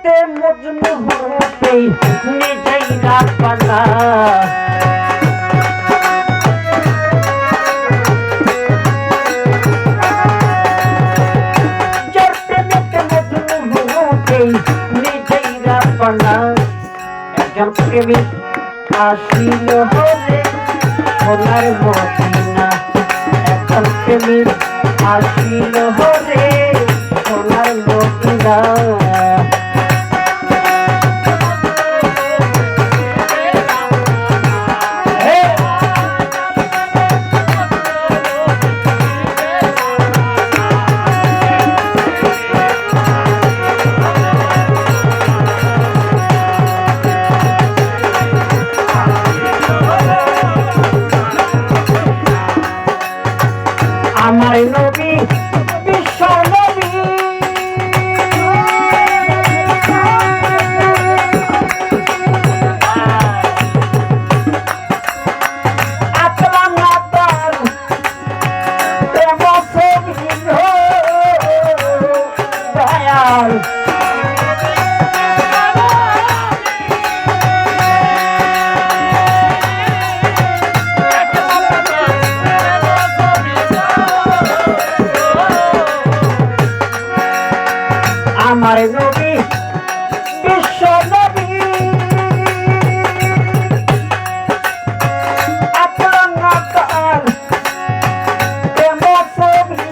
প্রেমেতে মজনু হতে নিজেই না পানা যার প্রেমেতে মজনু হতে নিজেই না পানা একজন প্রেমিক আসিল হলে সোনার মদিনা একজন প্রেমিক আসিল হলে সোনার মদিনা আমার নবী বিশ্ব নবী আকলাম না তার প্রেম ছবি দয়াল আমার নবী বিশ্ব নবী আকলাম না তার প্রেম ছবি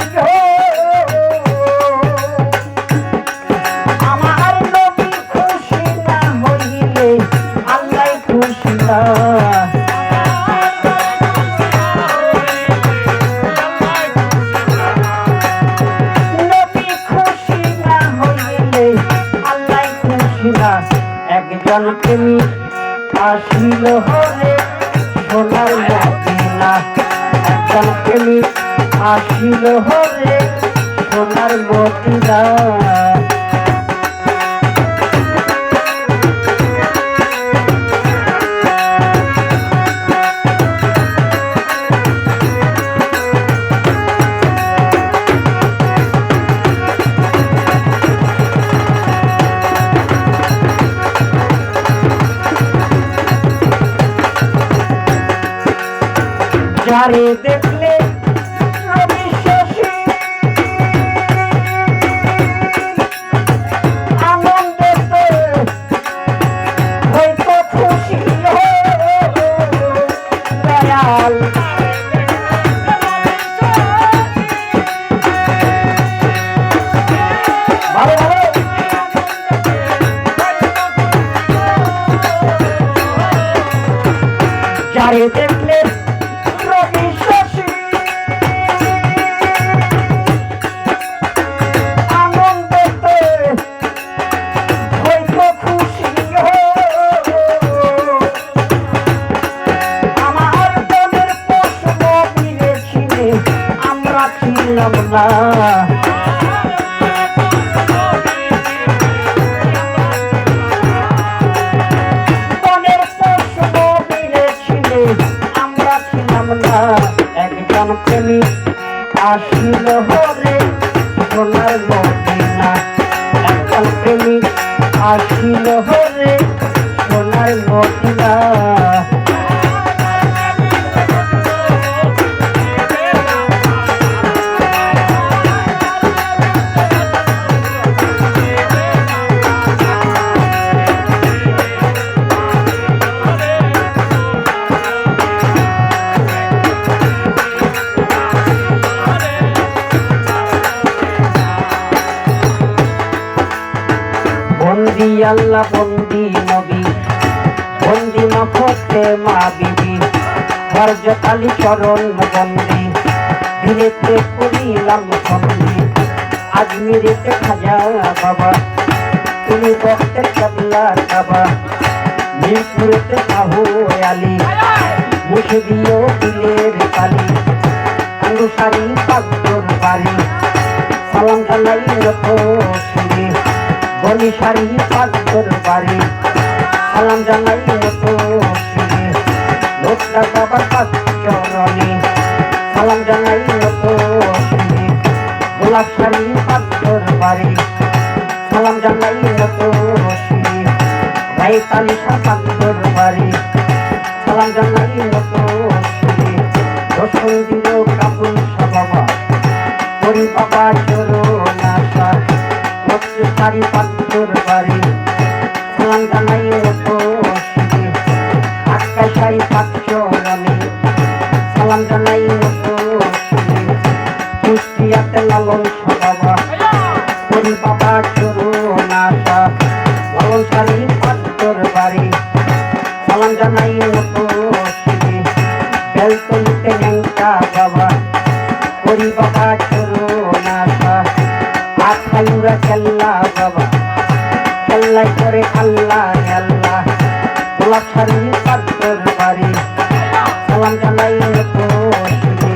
আমার নবী খুশি না হইলে আল্লাহ খুশি না একজন প্রেমিক আসিল হলে সোনার মদিনা একজন প্রেমিক আসিল হলে সোনার মদিনা যারে দেখলে রবি শশী আনন্দেতে হয়তো খুশি দয়াল ভালো ভালো যারে দেখলে না মনের প্রশ্ন মিলেছিলে আমরা ছিলাম না একজন প্রেমিক আসিল হলে সোনার মদিনা একজন প্রেমিক আসিল হলে সোনার মদিনা বন্দি আল্লাহ বন্দি নবী বন্দি নফতে মা বিবি হরজ কালী চরণ বন্দি দিনেতে করিলাম বন্দি আজমিরেতে খাজা বাবা তুমি বক্তের কাবলা কাবা মিরপুরেতে শাহু আলী মুখে দিও দিলের কালী অনুসারী পাগর বাড়ি সালাম জানাই নত শিরে বনিশারি পাগর বাড়ি সালাম জানাই নত শিরে লোকটা বাবার পাক চরণে সালাম জানাই নত শিরে গোলাপ শাড়ি পাগর বাড়ি সালাম জানাই মতো রশি রাইতালি সাপান্তর বাড়ি সালাম জানাই মতো রশি রসুন দিল কাপুর বাবা হরি বাবা চরণ আশা রক্ত সারি পান্তর বাড়ি সালাম জানাই মতো রশি আকাশ সারি পাঁচরণে সালাম জানাই মতো রশি কুষ্টিয়াতে লালন বাবা হরি বাবা চরণ আশা লালন সারি পান্তর বাড়ি সালাম জানাই মতো রশি বেলতলিতে ন্যাংটা বাবা হরি বাবা চরণ আশা আখাইউরা কেল্লা বাবা কেল্লাই করে আল্লাহ আল্লাহ গোলাপ সারি পান্তর বাড়ি সালাম জানাই মতো রশি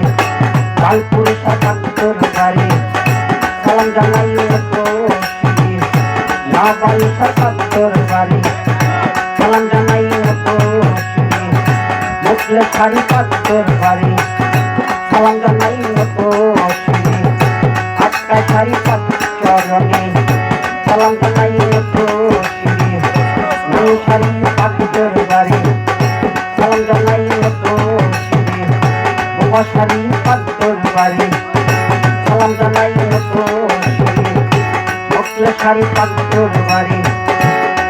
লালপুর সাপান্তর বাড়ি সালাম জানাই মতো রশি লাবাই সাপান্তর বাড়ি সালাম জানাই মতো রশি মুখলে সারি পান্তর বাড়ি সালাম জানাই মতো রশি আটকা সারি পাঁচরণে সালাম জানাই মতো রশি নৌ সারি পান্তর বাড়ি সালাম জানাই মতো রশি বোমা সারি পান্তর বাড়ি সালাম জানাই মতো রশি মুখলে সারি পান্তর বাড়ি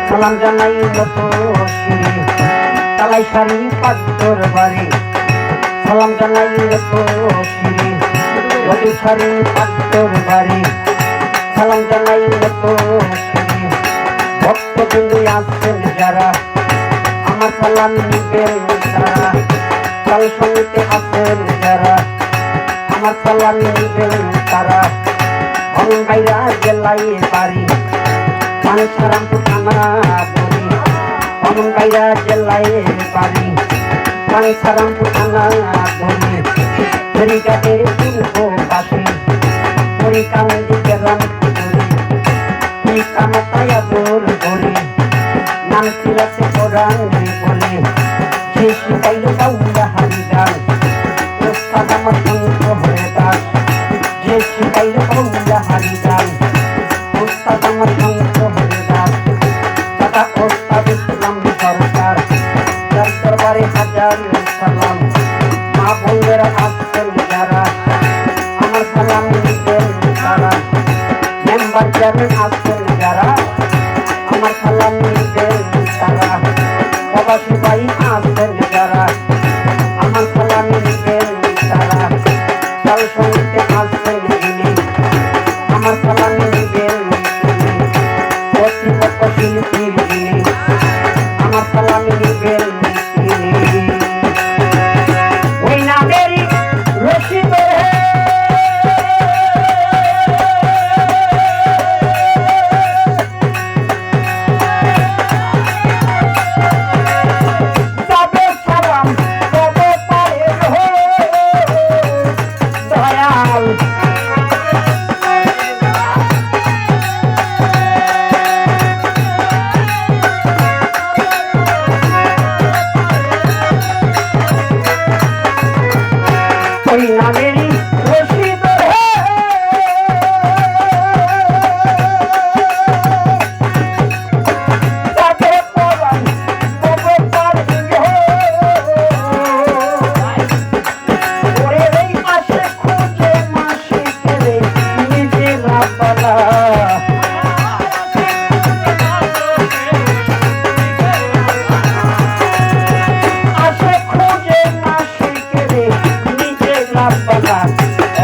সালাম জানাই মতো রশি তালাই সারি পান্তর বাড়ি সালাম জানাই মতো রশি রবি সারি পান্তর বাড়ি সালাম জানাই মতো রশি ভক্তবিন্দু আসছেন যারা আমার সালাম নিবেন তারা কাল সঙ্গীতে আছেন যারা আমার সালাম নিবেন তারা অনবাইরা জেলায় বাড়ি পানসারামপুর থানা বলি অনবাইরা জেলায় বাড়ি পানসারামপুর থানা বলি ফেরিঘাটের পূর্ব পাশে পরিকান্দি গ্রাম বলি কামাতায়া বোর বলি নাম ছিলাছে কোরআন বলি যে শিখাইল বাউলা হারিদান ওস্তাদ আমার সন্ত হয়ে দাস যে শিখাইল বাউলা হারিদান ওস্তাদ আমার সন্ত হয়ে দাস দাদা ওস্তাদ ইসলাম সরকার যার দরবারে হাজার সালাম মা বোনেরা আসছেন যারা আমার সালাম নিবেন তারা মেম্বার চেয়ারম্যান আসছেন যারা আমার সালাম নিবেন তারা প্রবাসী ভাই আসছেন যারা আমার সালাম নিবেন তারা কাল সঙ্গীতে আসছেন যিনি আমার সালাম নিবেন কর্তৃপক্ষ শিল্পী যিনি আমার সালাম নিবেন তিনি ওই নামেরই রশি ওই নামেরই রশি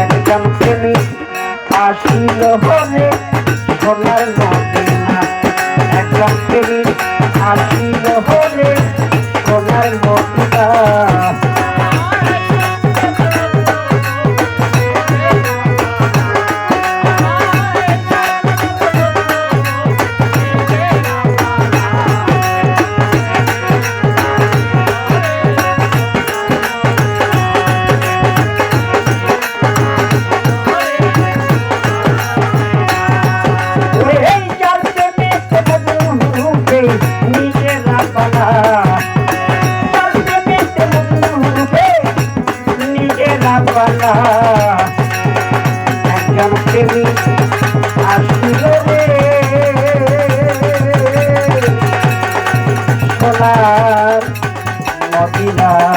একজন প্রেমিক আসিল হলে সোনার মদিনা একজন প্রেমিক আসিল হলে সোনার মদিনা একজন প্রেমিক আসিল রে মদিনা